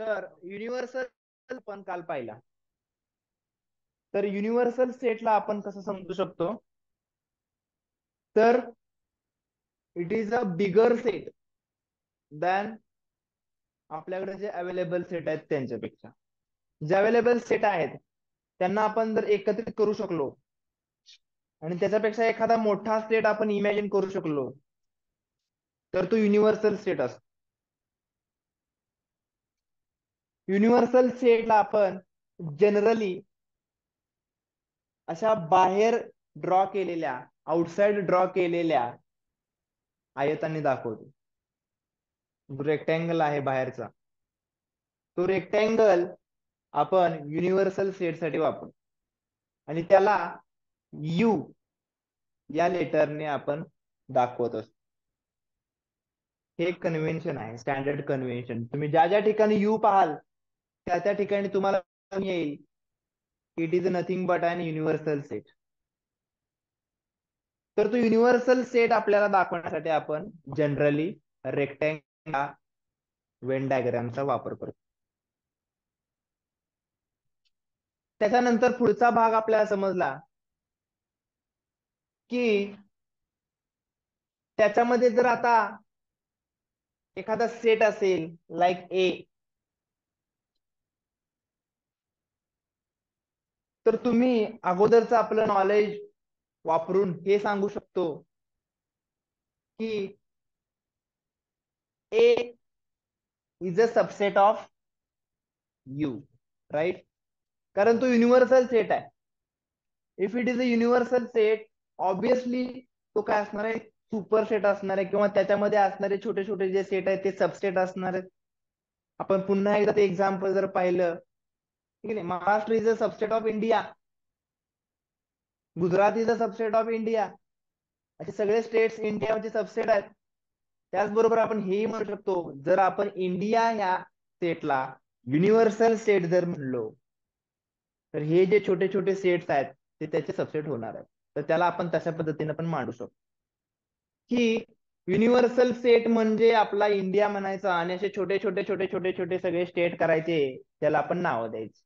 तर युनिव्हर्सल पण काल पाहिला. तर युनिव्हर्सल सेटला आपण कसं समजू शकतो, तर it is a bigger set than आपल्याकडे जे अवेलेबल सेट आहेत त्यांच्यापेक्षा. जे अवेलेबल सेट आहेत त्यांना आपण जर एकत्रित करू शकलो आणि त्याच्यापेक्षा एखादा मोठा सेट आपण इमॅजिन करू शकलो तर तो युनिव्हर्सल सेट असतो. युनिव्हर्सल सेटला आपण जनरली अशा बाहेर ड्रॉ केलेल्या, आउटसाइड ड्रॉ केलेल्या आयतांनी दाखवतो. रेक्टँगल आहे बाहेरचा, तो रेक्टँगल आपण युनिव्हर्सल सेट साठी वापरू आणि त्याला यू या लेटरने आपण दाखवत असतो. हे एक कन्व्हेन्शन आहे, स्टँडर्ड कन्व्हेन्शन. तुम्ही ज्या ज्या ठिकाणी यू पाहाल त्या त्या ठिकाणी तुम्हाला येईल it is nothing but an universal set. तर तो युनिव्हर्सल सेट आपल्याला दाखवण्यासाठी आपण जनरली रेक्टँगल वेन डायग्रामचा वापर करतो. त्याच्यानंतर पुढचा भाग आपल्याला समजला की त्याच्यामध्ये जर आता एखादा सेट असेल लाईक ए, तर तुम्ही अगोदरचं आपलं नॉलेज वापरून हे सांगू शकतो की A is a subset of U, right? कारण तो युनिव्हर्सल सेट आहे. If it is a universal set, obviously तो काय असणार आहे, सुपर सेट असणार आहे किंवा त्याच्यामध्ये असणारे छोटे छोटे जे सेट आहेत ते सबसेट असणार आहेत. आपण पुन्हा एकदा ते एक्झाम्पल जर पाहिलं, ठीक आहे, Maharashtra is a subset of India, Gujarat is a subset of India, असे सगळे स्टेट्स इंडियाचे सबसेट आहेत. त्याचबरोबर आपण हेही म्हणू शकतो, जर आपण इंडिया ह्या स्टेटला युनिव्हर्सल स्टेट जर म्हणलो तर हे जे छोटे छोटे सेट्स आहेत ते त्याचे सबसेट होणार आहेत. तर त्याला आपण तशा पद्धतीने पण मांडू शकतो की युनिव्हर्सल सेट म्हणजे आपला इंडिया म्हणायचा आणि असे छोटे छोटे छोटे छोटे छोटे सगळे स्टेट करायचे, त्याला आपण नाव द्यायचे.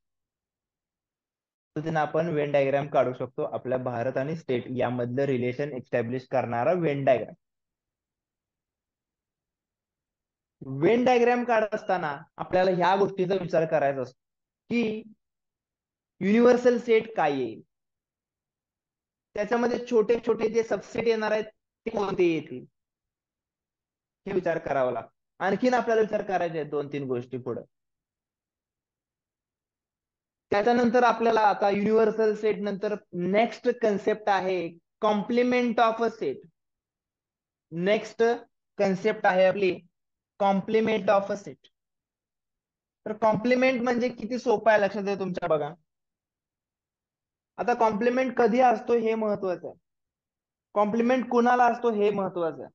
पद्धतीने आपण वेन डायग्राम काढू शकतो. आपल्या भारत आणि स्टेट यामधलं रिलेशन एस्टॅब्लिश करणारा वेन डायग्राम. वेन डायग्राम काढत असताना आपल्याला ह्या गोष्टीचा विचार करायचा असतो की युनिव्हर्सल सेट काय येईल, त्याच्यामध्ये छोटे छोटे जे सबसेट येणार आहेत ते कोणते येतील, हे विचार करावा लागतो. आणखीन आपल्याला विचार करायचे आहेत दोन तीन गोष्टी पुढे. त्याच्यानंतर आपल्याला आता युनिव्हर्सल सेट नंतर नेक्स्ट कन्सेप्ट आहे complement of a set. Next concept आहे आपली कॉम्प्लिमेंट ऑफ अ सेट. तर कॉम्प्लिमेंट म्हणजे किती सोपं आहे लक्षात आहे तुमच्या बघा. आता कॉम्प्लिमेंट कधी असतो हे महत्वाचं आहे, कॉम्प्लिमेंट कुणाला असतो हे महत्वाचं आहे.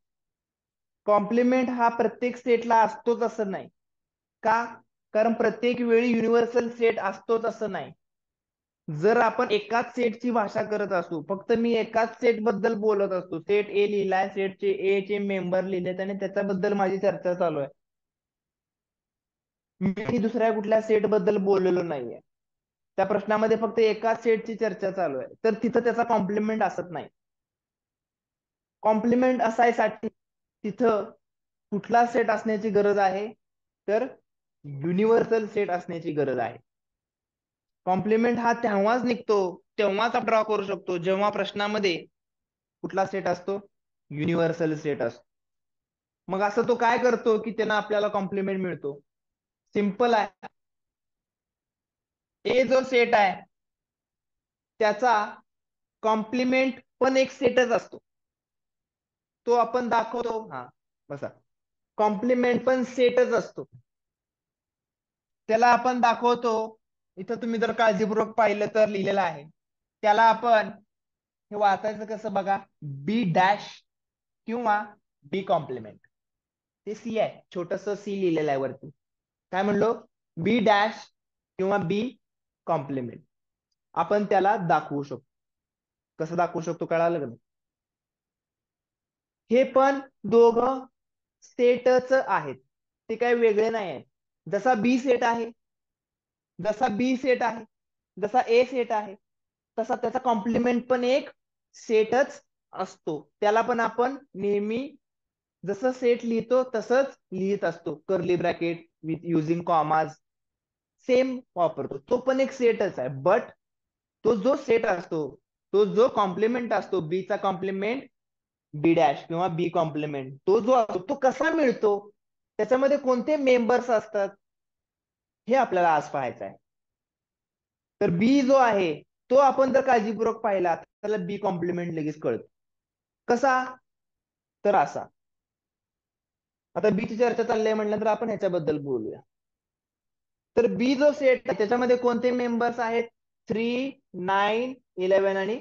कॉम्प्लिमेंट हा प्रत्येक सेटला असतोच असं नाही. का? कारण प्रत्येक वेळी युनिव्हर्सल सेट असतोच असं नाही. जर आपण एकाच सेटची भाषा करत असू, फक्त मी एकाच सेट बद्दल बोलत असतो, सेट ए लिहिलाय, सेटचे ए चे मेंबर लिहिलेत आणि त्याच्याबद्दल माझी चर्चा चालू आहे, मी दुसऱ्या कुठल्या सेट बद्दल बोललेलो नाहीये, त्या प्रश्नामध्ये फक्त एकाच सेटची चर्चा चालू आहे, तर तिथं त्याचा कॉम्प्लिमेंट असत नाही. कॉम्प्लिमेंट असायसाठी तिथं कुठला सेट असण्याची गरज आहे, तर युनिव्हर्सल सेट असण्याची गरज आहे. कॉम्प्लिमेंट हा तेव्हाच निघतो, तेव्हाच आपण ड्रॉ करू शकतो जेव्हा प्रश्नामध्ये कुठला सेट असतो, युनिव्हर्सल सेट असतो. मग असं तो काय करतो की त्यांना आपल्याला कॉम्प्लिमेंट मिळतो? सिंपल आहे, ए जो सेट आहे त्याचा कॉम्प्लिमेंट पण एक सेटच असतो, तो आपण दाखवतो. हा बसा, कॉम्प्लिमेंट पण सेटच असतो, त्याला आपण दाखवतो. इथं तुम्ही जर काळजीपूर्वक पाहिलं तर लिहिलेलं आहे, त्याला आपण हे वाचायचं कसं बघा, बी डॅश किंवा बी कॉम्प्लिमेंट. ते सी आहे, छोटस सी लिहिलेलं आहे वरती. काय म्हणलो? बी डॅश किंवा बी कॉम्प्लिमेंट आपण त्याला दाखवू शकतो. कसं दाखवू शकतो कळालं का? हे पण दोघं सेटच आहेत, ते काही वेगळे नाही आहेत. जसा बी सेट आहे, जसा बी सेट आहे, जसा ए सेट आहे, तसा त्याचा कॉम्प्लिमेंट पण एक सेटच असतो. त्याला पण आपण नेहमी जसं सेट लिहितो तसंच लिहित असतो, curly bracket with using commas same वापरतो. तो पण एक सेटच आहे. बट तो जो सेट असतो, तो जो कॉम्प्लिमेंट असतो, बी चा कॉम्प्लिमेंट बी डॅश किंवा बी कॉम्प्लिमेंट, तो जो असतो तो कसा मिळतो, त्याच्यामध्ये कोणते मेंबर्स असतात, हे आपल्याला आज पाहायचं आहे. तर बी जो आहे तो आपण जर काळजीपूर्वक पाहिला तर त्याला बी कॉम्प्लिमेंट लगेच कळतो. कसा? तर असा. आता बी ची चर्चा चालली आहे म्हटल्यानंतर आपण ह्याच्याबद्दल बोलूया. तर बी जो सेट आहे त्याच्यामध्ये कोणते मेंबर्स आहेत? 3, 9, 11 आणि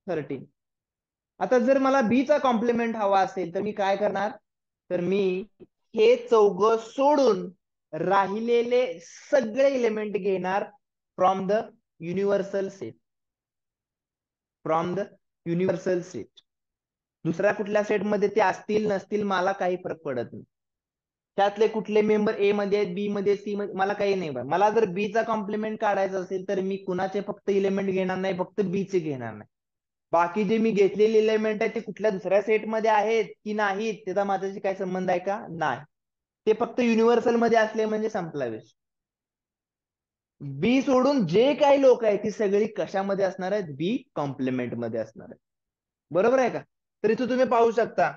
13. आता जर मला बी चा कॉम्प्लिमेंट हवा असेल तर मी काय करणार? तर मी हे चौघ सोडून राहिलेले सगळे एलिमेंट घेणार from the universal set. From the universal set. दुसऱ्या कुठल्या सेटमध्ये ते असतील नसतील मला काही फरक पडत नाही. त्यातले कुठले मेंबर ए मध्ये आहेत, बी मध्ये, सी मध्ये, मला काही नाही. मला जर बी चा कॉम्प्लिमेंट काढायचा असेल तर मी कुणाचे फक्त एलिमेंट घेणार नाही, फक्त बी चे घेणार नाही. बाकी जे मी घेतलेले एलिमेंट आहेत ते कुठल्या दुसऱ्या सेटमध्ये आहेत की नाहीत त्याचा माझ्याशी काय संबंध आहे का? नाही. ते फक्त युनिव्हर्सल मध्ये असले म्हणजे संपला विषय. बी सोडून जे काही लोक आहेत ती सगळी कशामध्ये असणार आहेत? बी कॉम्प्लिमेंट मध्ये असणार आहेत. बरोबर आहे का? तर इथं तुम्ही पाहू शकता.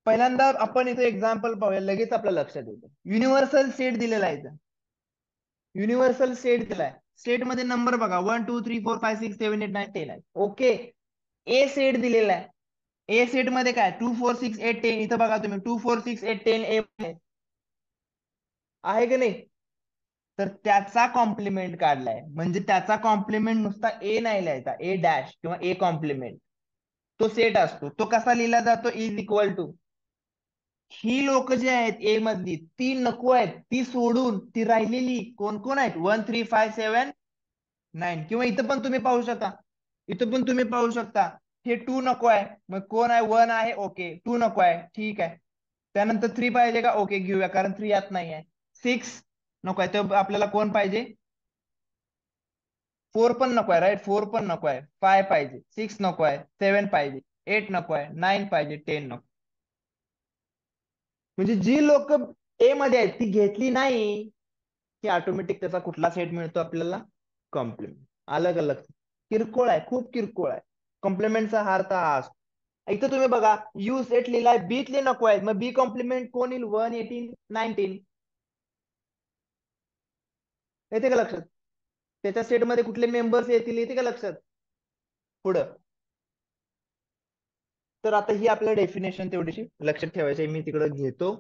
पहिल्यांदा आपण इथे एक्झाम्पल पाहूया, लगेच आपल्या लक्षात येतं. युनिव्हर्सल सेट दिलेला आहे इथं. युनिव्हर्सल सेट दिलाय. सेट मध्ये नंबर बघा 1 2 3 4 5 6 7 8 9 10 आहे. ओके. ए सेट दिलेला आहे. ए सेट मध्ये काय 2 4 6 8 10, इथं बघा तुम्ही 2 4 6 8 10 ए आहे की नाही? तर त्याचा कॉम्प्लिमेंट काढलाय, म्हणजे त्याचा कॉम्प्लिमेंट नुसता ए नाही लिहायचा, ए डॅश किंवा ए कॉम्प्लिमेंट. तो सेट असतो. तो कसा लिहिला जातो? इज इक्वल टू, ही लोक जे आहेत ए मधली ती नको आहेत, ती सोडून ती राहिलेली कोण कोण आहेत? 1 3 5 7 9. किंवा इथं पण तुम्ही पाहू शकता, इथं पण तुम्ही पाहू शकता हे 2 नको आहे, मग कोण आहे? 1 आहे. ओके. 2 नको आहे, ठीक आहे. त्यानंतर 3 पाहिजे का? ओके, घेऊया, कारण 3 यात नाही आहे. 6 नको आहे, तर आपल्याला कोण पाहिजे? 4 पण नको आहे, राईट? 4 पण नको आहे. 5 पाहिजे, 6 नको आहे, 7 पाहिजे, 8 नको आहे, 9 पाहिजे, 10 नको. म्हणजे जी लोक ए मध्ये आहेत ती घेतली नाही की ऑटोमॅटिक त्याचा कुठला सेट मिळतो आपल्याला? कॉम्प्लिमेंट. अलग अलग. किरकोळ आहे, खूप किरकोळ आहे. कॉम्प्लिमेंटचा हा अर्थ हा असतो. इथं तुम्ही बघा यू सेट लिहिलाय, बीतले नको आहेत, मग बी कॉम्प्लिमेंट कोण येईल? 1 18 19. येते का लक्षात? त्याच्या सेटमध्ये कुठले मेंबर्स येतील येते का लक्षात? पुढं. तर आता ही आपल्या डेफिनेशन तेवढीशी लक्षात ठेवायची आहे. मी तिकडे घेतो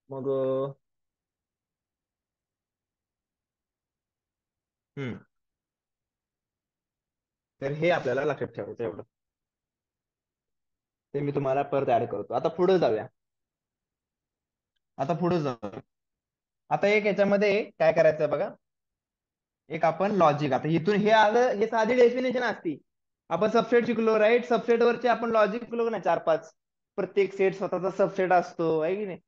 मग. हम्म. तर हे आपल्याला लक्षात ठेवायचं एवढं. ते मी तुम्हाला परत ऍड करतो. आता पुढे जाऊया. आता पुढे जाऊया. आता एक याच्यामध्ये काय करायचं बघा, एक आपण लॉजिक. आता इथून हे आलं, हे साधी डेफिनेशन असती. आपण सबसेट शिकलो, राईट? सबसेट वरचे आपण लॉजिक शिकलो ना 4-5. प्रत्येक सेट स्वतःचा सबसेट असतो, आहे की नाही?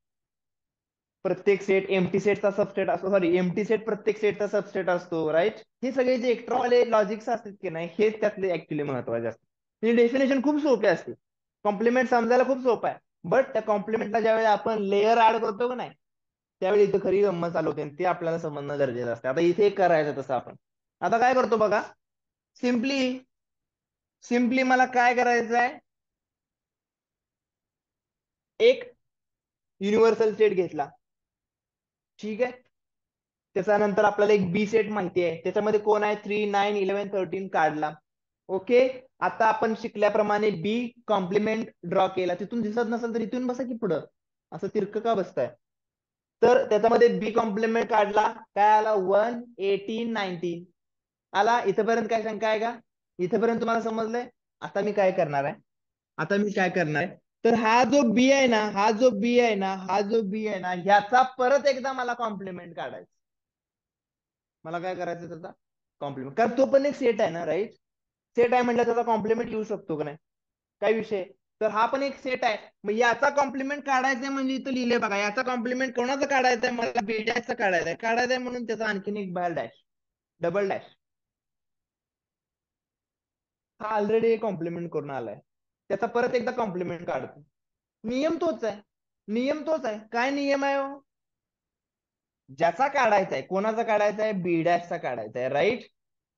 प्रत्येक सेट एम्प्टी सेटचा सबसेट असतो, सॉरी एम्प्टी सेट प्रत्येक सेटचा सबसेट असतो, राईट? हे सगळे जे एक्स्ट्रावाले लॉजिक्स असतात की नाही, हेच त्यातले ऍक्च्युली महत्वाचे असतात. ही डेफिनेशन खूप सोपी असते. कॉम्प्लिमेंट समजायला खूप सोपं आहे. बट त्या कॉम्प्लिमेंटला ज्यावेळी आपण लेअर ऍड करतो का नाही, त्यावेळी इथं खरी गंमत चालू होते आणि ते आपल्याला समजणं गरजेचं असते. आता इथे करायचं तसं आपण आता काय करतो बघा. सिम्पली सिम्पली मला काय करायचं आहे? एक युनिव्हर्सल सेट घेतला, ठीक आहे. त्याच्यानंतर आपल्याला एक बी सेट माहिती आहे, त्याच्यामध्ये कोण आहे? 3 9 11 13 काढला. ओके. आता आपण शिकल्याप्रमाणे बी कॉम्प्लिमेंट ड्रॉ केला. तिथून दिसत नसेल तर इथून बसा की पुढं, असं तिरकं का बसताय? तर त्याच्यामध्ये बी कॉम्प्लिमेंट काढला, काय आला? 1 18 19 आला. इथपर्यंत काय शंका आहे का? इथपर्यंत तुम्हाला समजलंय? आता मी काय करणार आहे, आता मी काय करणार आहे, तर हा जो बी आहे ना, हा जो बी आहे ना, हा जो बी आहे ना, ह्याचा परत एकदा मला कॉम्प्लिमेंट काढायचा. मला काय करायचं त्याचा कॉम्प्लिमेंट, कारण तो पण एक सेट आहे ना, राईट? सेट आहे म्हटलं त्याचा कॉम्प्लिमेंट येऊ शकतो का नाही? काय विषय? तर हा पण एक सेट आहे. मग याचा कॉम्प्लिमेंट काढायचंय म्हणजे इथं लिहिले बघा, याचा कॉम्प्लिमेंट कोणाचं काढायचंय, मला बी डॅशचा काढायचंय म्हणून त्याचा आणखीन एक बाहेर डॅश, डबल डॅश. हा ऑलरेडी कॉम्प्लिमेंट करून आलाय, त्याचा परत एकदा कॉम्प्लिमेंट काढतो. नियम तोच आहे, नियम तोच आहे. काय नियम आहे हो? ज्याचा काढायचा आहे, कोणाचा काढायचा आहे, बी डॅशचा काढायचा आहे, राईट.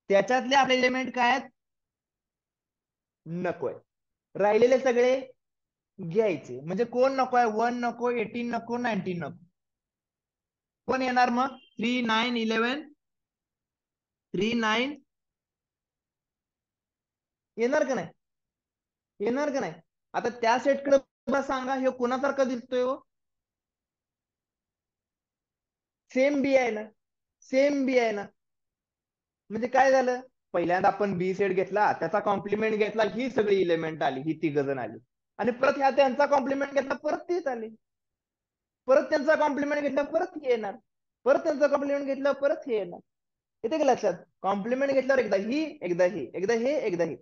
त्याच्यातले आपले एलिमेंट काय आहेत, नकोय. राहिलेले सगळे घ्यायचे. म्हणजे कोण नकोय, 1 नको, 18 नको, 19 नको. कोण येणार मग, 3 9 11, 3 9 येणार का नाही, येणार का नाही. आता त्या सेटकडे सांगा, हे कोणासारखा दिसतोय हो, सेम बी आहे ना, सेम बी आहे ना. म्हणजे काय झालं, पहिल्यांदा आपण बी सेट घेतला, त्याचा कॉम्प्लिमेंट घेतला, ही सगळी इलेमेंट आली, ही 3 जण आली. आणि परत ह्या त्यांचा कॉम्प्लिमेंट घेतला, परत तेच आले. परत त्यांचा कॉम्प्लिमेंट घेतला, परत हे येणार. परत त्यांचा कॉम्प्लिमेंट घेतला, परत हे येणार. येते का लक्षात. कॉम्प्लिमेंट घेतल्यावर एकदा ही, एकदा ही, एकदा हे, एकदा ही,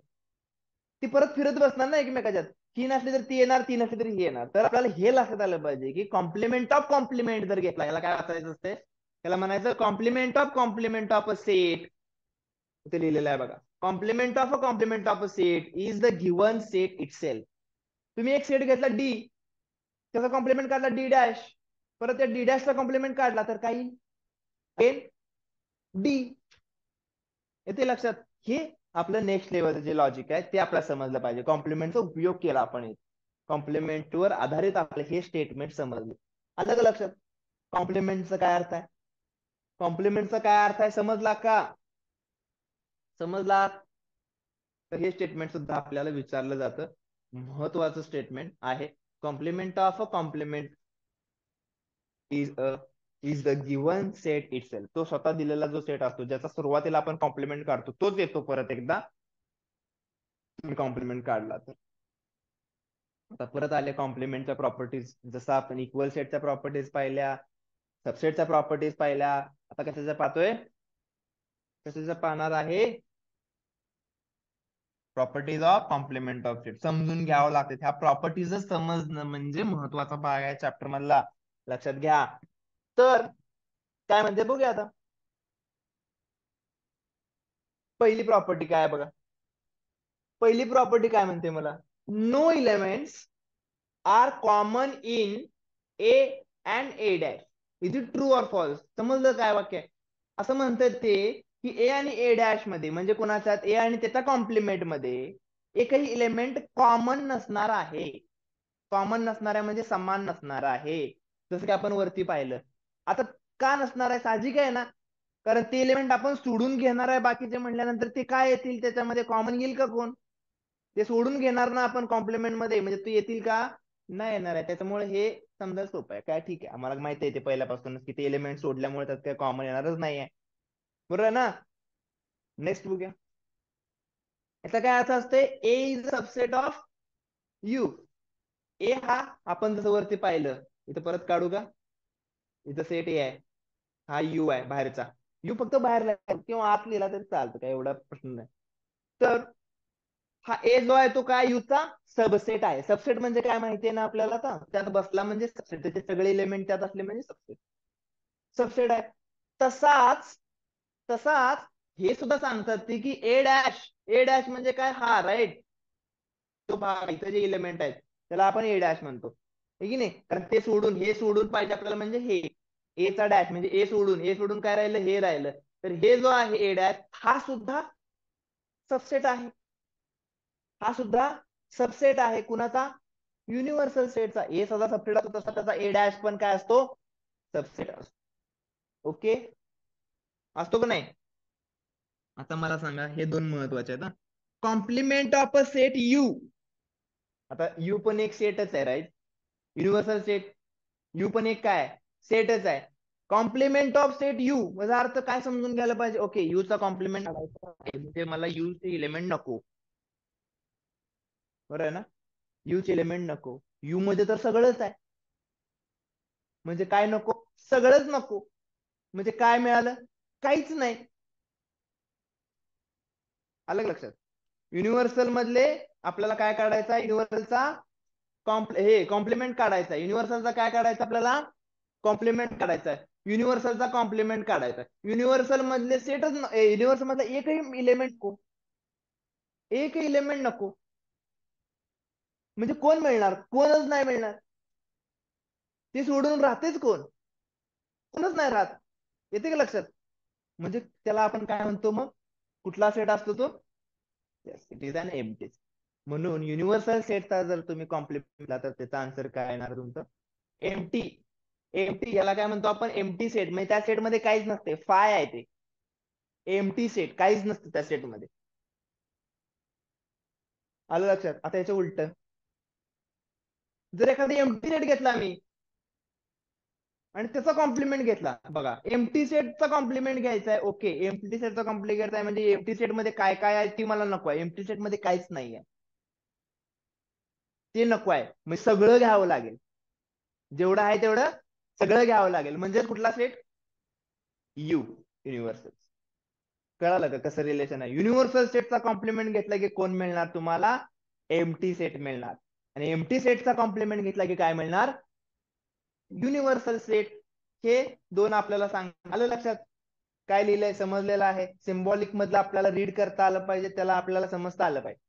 ती परत फिरत बसणार ना एकमेकाच्यात. ही नसली तर ती येणार, ती नसली तरी ही येणार. तर आपल्याला हे लक्षात आलं पाहिजे की कॉम्प्लिमेंट ऑफ कॉम्प्लिमेंट जर घेतला, याला काय वाचायचं असते, त्याला म्हणायचं कॉम्प्लिमेंट ऑफ अ सेट. इथे लिहिलेलं आहे बघा, complement of a set is the given set itself. तुम्ही एक सेट घेतला डी, त्याचा कॉम्प्लिमेंट काढला डी डॅश, परत त्या डी डॅशचा कॉम्प्लिमेंट काढला तर काही डी. येते लक्षात. हे आपलं नेक्स्ट लेवलचं जे लॉजिक आहे ते आपल्याला समजलं पाहिजे. कॉम्प्लिमेंटचा उपयोग केला आपण, कॉम्प्लिमेंटवर आधारित आपले हे स्टेटमेंट समजले. आलं का लक्षात. कॉम्प्लिमेंटचा काय अर्थ आहे, कॉम्प्लिमेंटचा काय अर्थ आहे समजला का, समजला. तर हे स्टेटमेंट सुद्धा आपल्याला विचारलं जातं, महत्वाचं स्टेटमेंट आहे. Complement of a complement is the given set itself. तो स्वतः दिलेला जो सेट असतो, ज्याचा सुरुवातीला आपण कॉम्प्लिमेंट काढतो, तोच येतो परत एकदा तुम्ही कॉम्प्लिमेंट काढला तर. आता परत आले कॉम्प्लिमेंटच्या प्रॉपर्टीज. जसं आपण इक्वल सेटच्या प्रॉपर्टीज पाहिल्या, सबसेटच्या प्रॉपर्टीज पाहिल्या, आता कशाच्या पाहतोय, कशाच्या पाहणार आहे, properties of complement of set. समजून घ्यावं लागते, ह्या प्रॉपर्टीजच समजणं म्हणजे महत्वाचा भाग आहे चॅप्टर मधला, लक्षात घ्या. तर काय म्हणते बघूया आता. पहिली प्रॉपर्टी काय बघा, पहिली प्रॉपर्टी काय म्हणते मला, no elements are common in A and A dash. Is it true or false. समजलं काय वाक्य आहे. असं म्हणतात ते की ए आणि ए डॅश मध्ये, म्हणजे कोणाच्यात ए आणि त्याच्या कॉम्प्लिमेंट मध्ये एकही एलिमेंट कॉमन नसणार आहे. कॉमन नसणार आहे म्हणजे समान नसणार आहे, जसं की आपण वरती पाहिलं. आता का नसणार आहे, साहजिक आहे ना, कारण ते एलिमेंट आपण सोडून घेणार आहे बाकीचे म्हटल्यानंतर ते काय येतील त्याच्यामध्ये, कॉमन येईल का कोण, ते सोडून घेणार ना आपण कॉम्प्लिमेंट मध्ये, म्हणजे ते येतील का, नाही येणार आहे. त्याच्यामुळे हे समजायला सोपं आहे. काय ठीक आहे, आम्हाला माहिती आहे ते पहिल्यापासूनच की ते एलिमेंट सोडल्यामुळे त्यात काही कॉमन येणारच नाही आहे, बरोबर ना. नेक्स्ट बघूया. याचा काय अर्थ असते, ए इज सबसेट ऑफ यू. ए हा आपण जसं वरती पाहिलं, इथं परत काढू का, इथं सेट ए आहे, हा यू आहे बाहेरचा. यू फक्त बाहेर किंवा आत लिहिला तरी चालतं, काय एवढा प्रश्न नाही. तर हा ए जो आहे तो काय यूचा सबसेट आहे. सबसेट म्हणजे काय माहितीये ना आपल्याला, आता त्यात बसला म्हणजे सबसेट, त्याचे सगळे एलिमेंट त्यात असले म्हणजे सबसेट, सबसेट आहे. तसाच तसाच हे सुद्धा सांगतात ते की ए डॅश, ए डॅश म्हणजे काय, हा राईट, तो भाग इथे जे एलिमेंट आहेत त्याला आपण ए डॅश म्हणतो, हे की नाही. कारण ते सोडून हे सोडून पाहिजे आपल्याला, म्हणजे हे ए चा डॅश म्हणजे ए सोडून, ए सोडून काय राहिलं, हे राहिलं. तर हे जो आहे ए डॅश, हा सुद्धा सबसेट आहे. हा सुद्धा सबसेट आहे कुणाचा, युनिव्हर्सल सेटचा. ए सुद्धा सबसेट असतो तसा त्याचा ए डॅश पण काय असतो, सबसेट असतो. ओके, असतो का नाही. आता मला सांगा, हे दोन महत्वाचे आहेत. Complement of a set U. आता यू पण एक सेटच आहे, राईट, युनिव्हर्सल सेट. यू पण एक काय, सेटच आहे. कॉम्प्लिमेंट ऑफ सेट यू माझा अर्थ काय समजून घ्यायला पाहिजे, ओके यू चा कॉम्प्लिमेंट म्हणजे मला यू चे एलिमेंट नको, बरोबर आहे ना. यू चे एलिमेंट नको, यू मध्ये तर सगळंच आहे, म्हणजे काय नको, सगळंच नको. म्हणजे काय मिळालं, काहीच नाही. आलं लक्षात. युनिव्हर्सल मधले आपल्याला काय काढायचा, युनिव्हर्सलचा हे कॉम्प्लिमेंट काढायचा आहे. युनिव्हर्सलचा काय काढायचा आपल्याला? कॉम्प्लिमेंट काढायचा आहे. युनिव्हर्सलचा कॉम्प्लिमेंट काढायचा आहे. युनिव्हर्सल मधले सेटच युनिव्हर्सल मधला एकही इलेमेंट एकही इलेमेंट नको, म्हणजे कोण मिळणार? कोणच नाही मिळणार. ते सोडून राहतेच कोण? कोणच नाही राहत. येते का लक्षात? म्हणजे त्याला आपण काय म्हणतो मग? कुठला सेट असतो तो? It is an empty. म्हणून युनिव्हर्सल सेटचा जर तुम्ही कॉम्प्लिमेंट दिला तर त्याचा आन्सर काय येणार तुमचं? एम्प्टी. एम्प्टी याला काय म्हणतो आपण? Empty set. म्हणजे त्या सेटमध्ये काहीच नसते, फाय आहे ते. एम्प्टी सेट, काहीच नसतं त्या सेटमध्ये. आलं लक्षात? आता याचं उलट, जर एखादी एम्प्टी सेट घेतला मी आणि त्याचा कॉम्प्लिमेंट घेतला, बघा एम्प्टी सेटचा कॉम्प्लिमेंट घ्यायचा आहे, ओके. एम्प्टी सेटचा कॉम्प्लिमेंट घ्यायचा आहे म्हणजे एम्प्टी सेट मध्ये काय काय आहे ती मला नको आहे. एम्प्टी सेट मध्ये काहीच नाही आहे, ते नको आहे. मग सगळं घ्यावं लागेल, जेवढं आहे तेवढं सगळं घ्यावं लागेल. म्हणजे कुठला सेट? You, universal. कळालं का कसं रिलेशन आहे? युनिव्हर्सल सेटचा कॉम्प्लिमेंट घेतला की कोण मिळणार तुम्हाला? एम्प्टी सेट मिळणार. आणि एम्प्टी सेटचा कॉम्प्लिमेंट घेतला की काय मिळणार? Universal set. हे दोन आपल्याला सांग. आलं लक्षात? काय लिहिलंय समजलेलं आहे? सिम्बॉलिक मधलं आपल्याला रीड करता आलं पाहिजे, त्याला आपल्याला समजता आलं पाहिजे.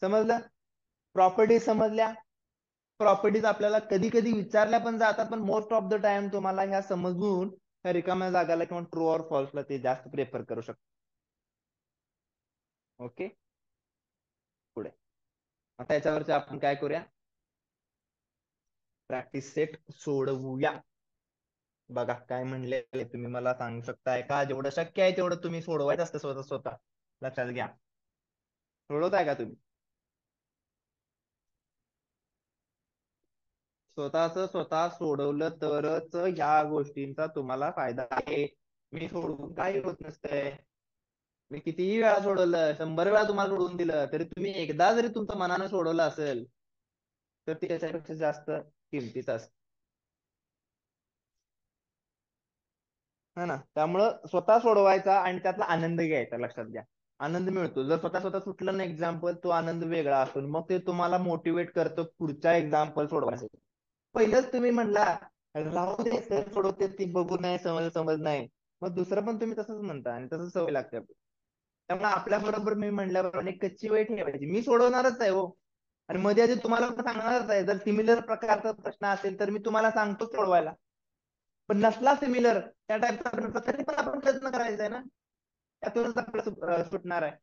समजलं? प्रॉपर्टीज समजल्या? प्रॉपर्टीज आपल्याला कधी कधी विचारल्या पण जातात, पण मोस्ट ऑफ द टाइम तुम्हाला ह्या समजून ह्या रिकाम्या जागाला किंवा ट्रू ऑर फॉल्सला ते जास्त प्रेफर करू शकतो. ओके, पुढे आता याच्यावरती आपण काय करूया? प्रॅक्टिस सेट सोडवूया. बघा काय म्हणले तुम्ही मला सांगू शकताय का? जेवढं शक्य आहे तेवढं तुम्ही सोडवायचं असतं स्वतः स्वतः. लक्षात घ्या. सोडवताय का तुम्ही? स्वतःच स्वतः सोडवलं तरच ह्या गोष्टींचा तुम्हाला फायदा आहे. मी सोडवून काही होत नसतंय. मी कितीही वेळा सोडवलं, 100 वेळा तुम्हाला सोडवून दिलं, तरी तुम्ही एकदा जरी तुमच्या मनानं सोडवलं असेल तर ती त्याच्यापेक्षा जास्त किमतीच असते. है ना? त्यामुळं स्वतः सोडवायचा आणि त्यातला आनंद घ्यायचा. लक्षात घ्या, आनंद मिळतो. जर स्वतः स्वतः सुटलं ना एक्झाम्पल, तो आनंद वेगळा असतो. मग ते तुम्हाला मोटिवेट करतं पुढच्या एक्झाम्पल सोडवायसाठी. पहिलंच तुम्ही म्हणला राहू दे सर सोडवते ती बघू नाही समज समज नाही, मग दुसरं पण तुम्ही तसंच म्हणता आणि तसंच सवय लागते आपली. त्यामुळे आपल्या बरोबर मी म्हणल्याप्रमाणे कच्ची वय ठेवायची. मी सोडवणारच आहे हो, आणि मध्ये आधी तुम्हाला पण सांगणारच आहे. जर सिमिलर प्रकारचा प्रश्न असेल तर मी तुम्हाला सांगतो सोडवायला. पण नसला सिमिलर त्या टाईपचा प्रश्न तरी पण आपण प्रयत्न करायचा आहे ना, त्यातूनच आपलं सुटणार आहे.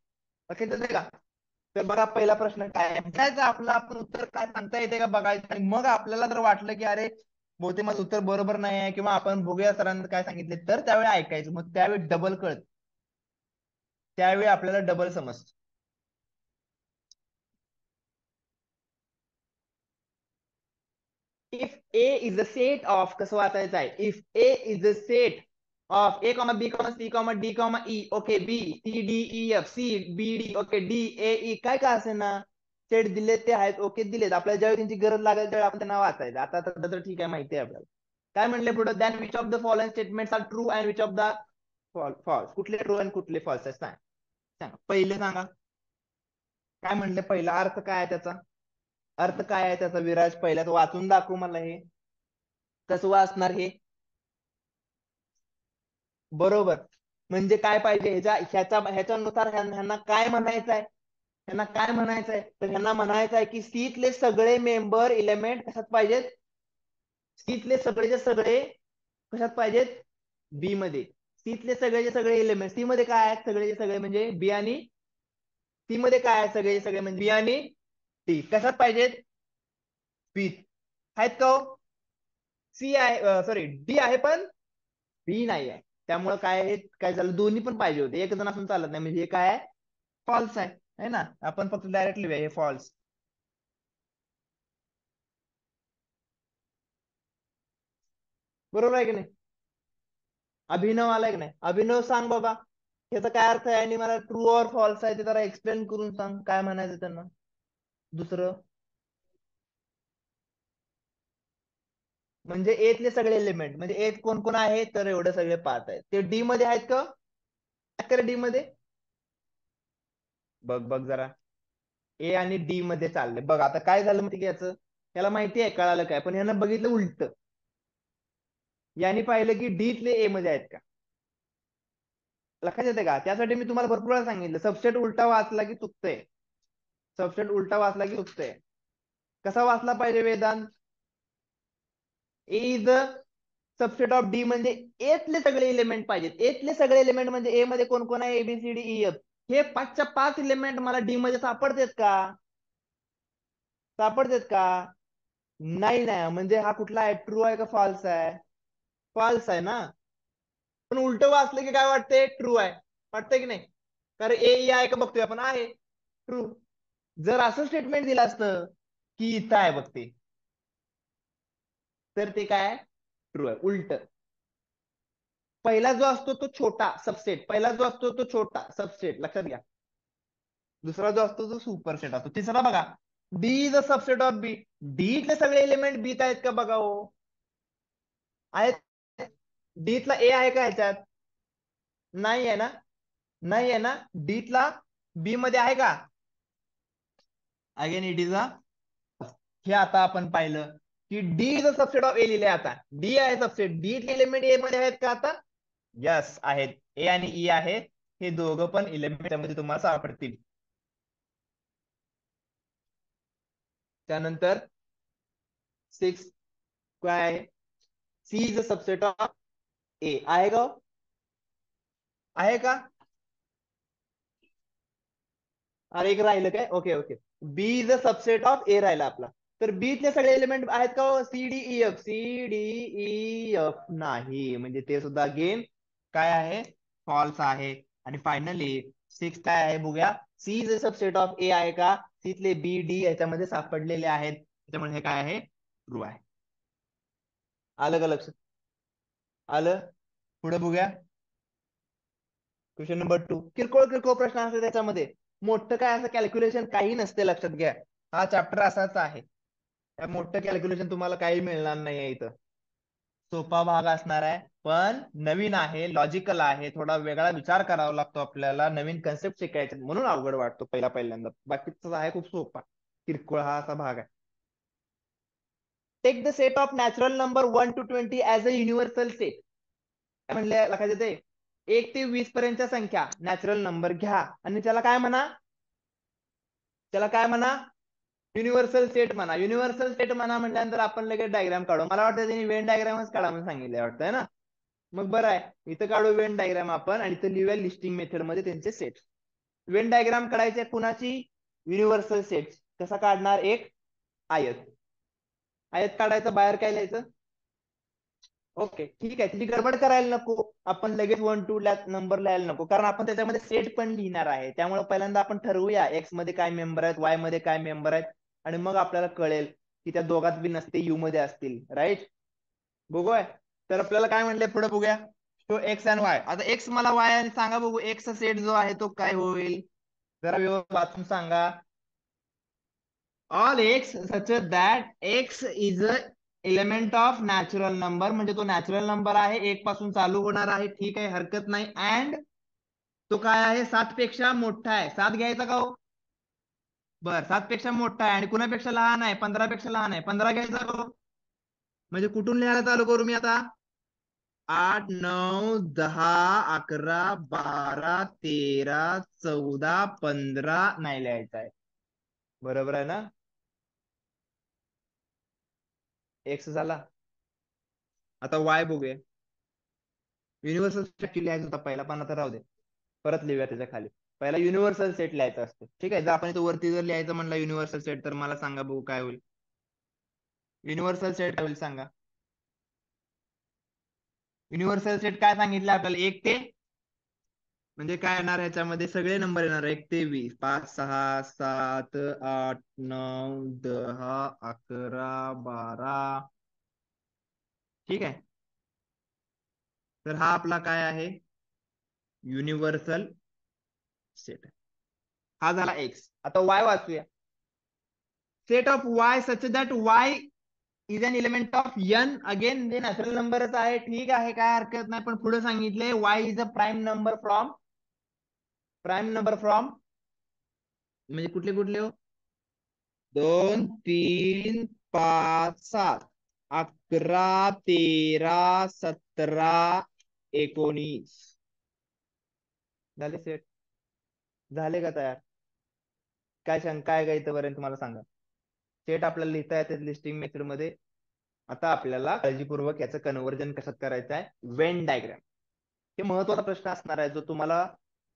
लक्षात येते का? तर बघा पहिला प्रश्न काय आहे, बघायचं आपलं, आपण उत्तर काय सांगता येते का बघायचं. आणि मग आपल्याला जर वाटलं की अरे बहुतेक माझं उत्तर बरोबर नाही आहे किंवा आपण बघूया सरांनी काय सांगितले, तर त्यावेळी ऐकायचं. मग त्यावेळी डबल कळत, त्यावेळी आपल्याला डबल समजतं. If A is a set of, कसं वाचायचं आहे? If A is a set of A comma B comma C comma D comma E, okay, B C D E F, C B D, okay, D A E, काय का असे ना set दिले ते आहेत, ओके दिलेत. आपल्याला ज्यावेळी त्यांची गरज लागेल त्यावेळी आपण त्यांना वाचायचं. आता तर ठीक आहे, माहिती आहे आपल्याला. काय म्हणले पुढे? Than which of the following statements are true and which of the false. कुठले ट्रू आणि कुठले फॉल्स आहे सांगा. पहिले सांगा काय म्हणले, पहिला अर्थ काय आहे त्याचा? अर्थ काय आहे त्याचा विराज? पहिल्याच वाचून दाखवू मला हे, कसं वाचणार हे? बरोबर. म्हणजे काय पाहिजे ह्याच्यानुसार ह्यांना काय म्हणायचं आहे? ह्यांना काय म्हणायचं आहे? तर ह्यांना म्हणायचं आहे की सीतले सगळे मेंबर इलेमेंट कशात पाहिजेत? सीतले सगळेचे सगळे कशात पाहिजेत? बी मध्ये. सीतले सगळेचे सगळे एलिमेंट सी मध्ये काय आहेत? सगळेचे सगळे म्हणजे बी आणि सी मध्ये काय आहेत? सगळे सगळे म्हणजे बी आणि डी. कशात पाहिजेत? बी आहेत का? सी आहे, सॉरी डी आहे पण बी नाही आहे. त्यामुळे काय झालं, दोन्ही पण पाहिजे होते, एक जण असून चालत नाही. म्हणजे हे काय आहे? फॉल्स आहे, है ना? आपण फक्त डायरेक्टली हे फॉल्स. बरोबर आहे की नाही? अभिनव आलाय की नाही? अभिनव सांग बाबा, याचा काय अर्थ आहे आणि मला ट्रू और फॉल्स आहे ते जरा एक्सप्लेन करून सांग, काय म्हणायचं त्यांना. दुसरं म्हणजे एतले सगळे एलिमेंट, म्हणजे एत कोण कोण आहे? तर एवढे सगळे पाच आहेत. ते डी मध्ये आहेत का? डी मध्ये बघ बघ जरा. ए आणि डी मध्ये चालले. बघ आता काय झालं माहिती याचं, त्याला माहिती आहे कळालं काय, पण यानं बघितलं उलट. यांनी पाहिलं की डीतले ए मध्ये आहेत का. लक्षात येते का. त्यासाठी मी तुम्हाला भरपूर वेळा सांगितलं सबसेट उलटा वाचला की चुकतंय. सबसेट उलटा वाचला की चुकतंय. कसा वाचला पाहिजे Vedant. A is the subset of D म्हणजे एतले सगळे एलिमेंट पाहिजेत. एतले सगळे एलिमेंट म्हणजे ए मध्ये कोण कोण आहे, एबीसीडी ई एफ. हे 5च्या 5 एलिमेंट मला डी मध्ये सापडतात का. सापडतात का. नाही नाही, म्हणजे हा कुठला आहे, ट्रू आहे का फॉल्स आहे. फॉल्स आहे ना. पण उलट वाचलं की काय वाटतंय, ट्रू आहे. वाटतंय की नाही. कारण ए आहे का बघतोय आपण, आहे ट्रू. जर असं स्टेटमेंट दिलं असतं की इथं आहे बघते, तर ते काय ट्रू आहे. उलट पहिला जो असतो तो छोटा सबसेट, पहिला जो असतो तो छोटा सबसेट लक्षात घ्या. दुसरा जो असतो तो सुपरसेट असतो. तिसरा बघा, D is a subset of B. D सगळे एलिमेंट बीत आहेत का बघा हो. आहेत. डीतला ए आहे का ह्याच्यात. नाही आहे ना. नाही आहे ना. डीतला बी मध्ये आहे का. Again it is a. हे आता आपण पाहिलं की D is a subset of A लिहिले. आता डी आहे सबसेट, डी एलिमेंट ए मध्ये आहेत का आता. यस आहेत. ए आणि ई आहे. हे दोघं पण एलिमेंट त्यामध्ये तुम्हाला सापडतील. त्यानंतर 6 काय आहे, C is a subset of A आहे का. आहे का. अरे एक राहिलं काय, okay okay. B is a subset of A राहिला आपला. तर बीतले सगळे एलिमेंट आहेत का C D E F. C D E F नाही, म्हणजे ते सुद्धा गेम काय आहे, फॉल्स आहे. आणि फायनली 6 काय आहे बघूया, C is a subset of A आहे का. सीतले बी डी याच्यामध्ये सापडलेले आहेत, त्याच्यामुळे हे काय आहे, ट्रू आहे. आलं का लक्ष. आलं. पुढे बघूया. Question number 2. किरकोळ किरकोळ प्रश्न असते त्याच्यामध्ये. मोठं काय असं कॅल्क्युलेशन काही नसते, लक्षात घ्या. हा चॅप्टर असाच आहे. त्या मोठं कॅल्क्युलेशन तुम्हाला काही मिळणार नाही इथं. सोपा भाग असणार आहे, पण नवीन आहे, लॉजिकल आहे, थोडा वेगळा विचार करावा लागतो आपल्याला, नवीन कन्सेप्ट शिकायचे म्हणून अवघड वाटतो पहिल्यांदा. बाकीचा आहे खूप सोपा. किरकोळ हा असा भाग आहे. Take the set of natural number 1 to 20 as a universal set. काय म्हणले लक्षात येते. 1 ते 20 पर्यंतच्या संख्या नॅचरल नंबर घ्या आणि त्याला काय म्हणा. त्याला काय म्हणा, युनिव्हर्सल सेट म्हणा. युनिव्हर्सल सेट म्हणा म्हटल्यानंतर आपण लगेच डायग्राम काढू. मला वाटतं त्यांनी वेन डायग्रामच काढा म्हणून सांगितलं वाटतंय ना. मग बरं आहे, इथं काढू वेन डायग्राम आपण आणि इथं लिहूया लिस्टिंग मेथड मध्ये त्यांचे सेट. वेन डायग्राम काढायचे कुणाची, युनिव्हर्सल सेट. कसा काढणार, एक आयत. आयत काढायचं, बाहेर काय लिहायचं. ओके ठीक आहे, तिची गडबड करायला नको. आपण लगेच 1 2 नंबर लिहायला नको, कारण आपण त्याच्यामध्ये सेट पण लिहिणार आहे. त्यामुळे पहिल्यांदा आपण ठरवूया एक्स मध्ये काय मेंबर आहेत, वाय मध्ये काय मेंबर आहेत, आणि मग आपल्याला कळेल की त्या दोघात बी नसते यू मध्ये असतील. राईट. बघूया. तर आपल्याला काय म्हणले पुढे बघूया. तो एक्स अँड वाय. आता एक्स मला वाय आणि सांगा बघू एक्स सेट जो आहे तो काय होईल. जरा व्यवस्थित वाचून सांगा. All x such that x is a element of natural number. म्हणजे तो नॅचरल नंबर आहे, एक पासून चालू होणार आहे. ठीक आहे, हरकत नाही. अँड तो काय आहे, 7 पेक्षा मोठा आहे. 7 घ्यायचा का हो. बर, 7 पेक्षा मोठा आहे आणि कुणापेक्षा लहान आहे, 15 पेक्षा लहान आहे. 15 घ्यायचा का हो. म्हणजे कुठून लिहायला चालू करू मी आता. 8 9 10 11 12 13 14 15 नाही लिहायचा आहे. बरोबर आहे ना. एक्स झाला. आता वाय बघूया. युनिव्हर्सल सेट लिहायचा होता पहिला, पण आता राहू दे, परत लिहूया त्याच्या खाली. पहिला युनिव्हर्सल सेट लिहायचा असतो. ठीक आहे, जर आपण इथं वरती जर लिहायचं म्हणलं युनिव्हर्सल सेट, तर मला सांगा बघू काय होईल. युनिव्हर्सल सेट होईल सांगा. युनिव्हर्सल सेट काय सांगितलं आपल्याला, 1 ते, म्हणजे काय येणार ह्याच्यामध्ये सगळे नंबर येणार. 1 ते 20, 5 6 7 8 9 10 11 12. ठीक आहे. तर हा आपला काय आहे, युनिव्हर्सल सेट. हा झाला एक्स. आता वाय वाचूया. Set of Y such that Y is an element of N. Again जे नॅचरल नंबरच आहे. ठीक आहे, काय हरकत नाही. पण पुढे सांगितले Y is a prime number from. Prime number from म्हणजे कुठले कुठले हो. 2 3 5 7 11 13 17 19 झाले सेट. झाले का तयार? काय शंका आहे का इथपर्यंत मला सांगा. सेट आपल्याला लिहिता येते लिस्टिंग मेथड मध्ये. आता आपल्याला काळजीपूर्वक याचं कन्व्हर्जन कसं करायचं आहे, वेन डायग्राम. हे महत्वाचा प्रश्न असणार आहे जो तुम्हाला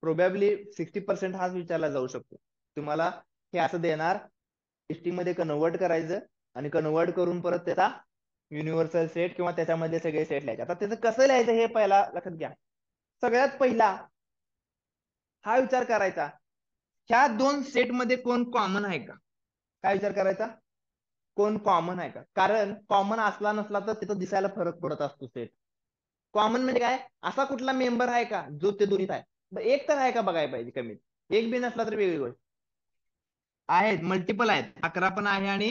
प्रोबॅबली 60% हाच विचारला जाऊ शकतो. तुम्हाला हे असं देणार, लिस्टिंग मध्ये कन्व्हर्ट करायचं आणि कन्व्हर्ट करून परत त्याचा युनिव्हर्सल सेट किंवा त्याच्यामध्ये सगळे सेट लिहायचे. आता त्याचं कसं लिहायचं हे पहिला लक्षात घ्या. सगळ्यात पहिला हा विचार करायचा, ह्या दोन सेट मध्ये कोण कॉमन आहे का. काय विचार करायचा, कोण कॉमन आहे का. कारण कॉमन असला नसला तर तिथं दिसायला फरक पडत असतो सेट. कॉमन म्हणजे काय, असा कुठला मेंबर आहे का जो ते दोन्हीत आहे. एक तर आहे का बघायला पाहिजे कमीत. एक बी नसला तर वेगळी गोष्ट. आहेत, मल्टिपल आहेत. 11 पण आहे आणि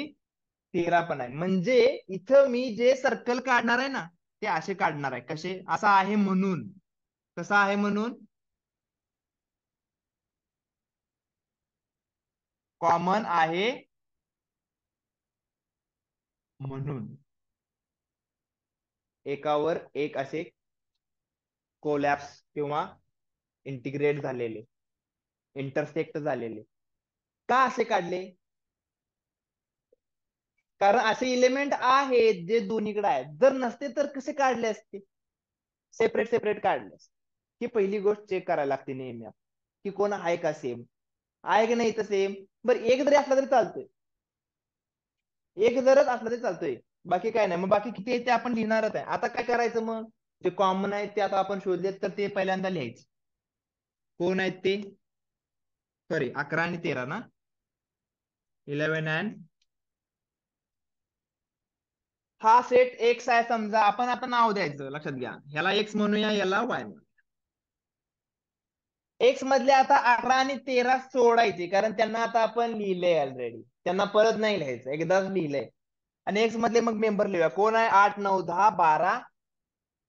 13 पण आहे. म्हणजे इथं मी जे सर्कल काढणार आहे ना ते असे काढणार आहे. कसे, असा आहे म्हणून. कसा आहे म्हणून, कॉमन आहे म्हणून. एकावर एक असे कोलॅप्स किंवा इंटिग्रेट झालेले, इंटरसेक्ट झालेले. का असे काढले, कारण असे इलिमेंट आहेत जे दोन्हीकडे आहेत. जर नसते तर कसे काढले असते, सेपरेट सेपरेट काढले. ही पहिली गोष्ट चेक करायला लागते नेहमी की कोण आहे का सेम, आहे की नाही तर सेम. बरं एक जरी असला तरी चालतोय, एक जरच असला तरी चालतोय, बाकी काय नाही. मग बाकी किती आहे ते आपण लिहिणारच आहे. आता काय करायचं, मग जे कॉमन आहे ते आता आपण शोधलेत तर ते पहिल्यांदा लिहायचे. कोण आहेत ते, सॉरी 11 आणि 13 ना, 11 अँड, हा सेट एक्स आहे समजा. आपण आता नाव द्यायचं, लक्षात घ्या. ह्याला एक्स म्हणूया, याला वाय म्हणूया. एक्स मधले आता 11 आणि 13 सोडायचे, कारण त्यांना आता आपण लिहिलंय ऑलरेडी, त्यांना परत नाही लिहायचं, एकदाच लिहिलंय. आणि एक्स मधले मग मेंबर लिहूया. कोण आहे, 8 9 10 12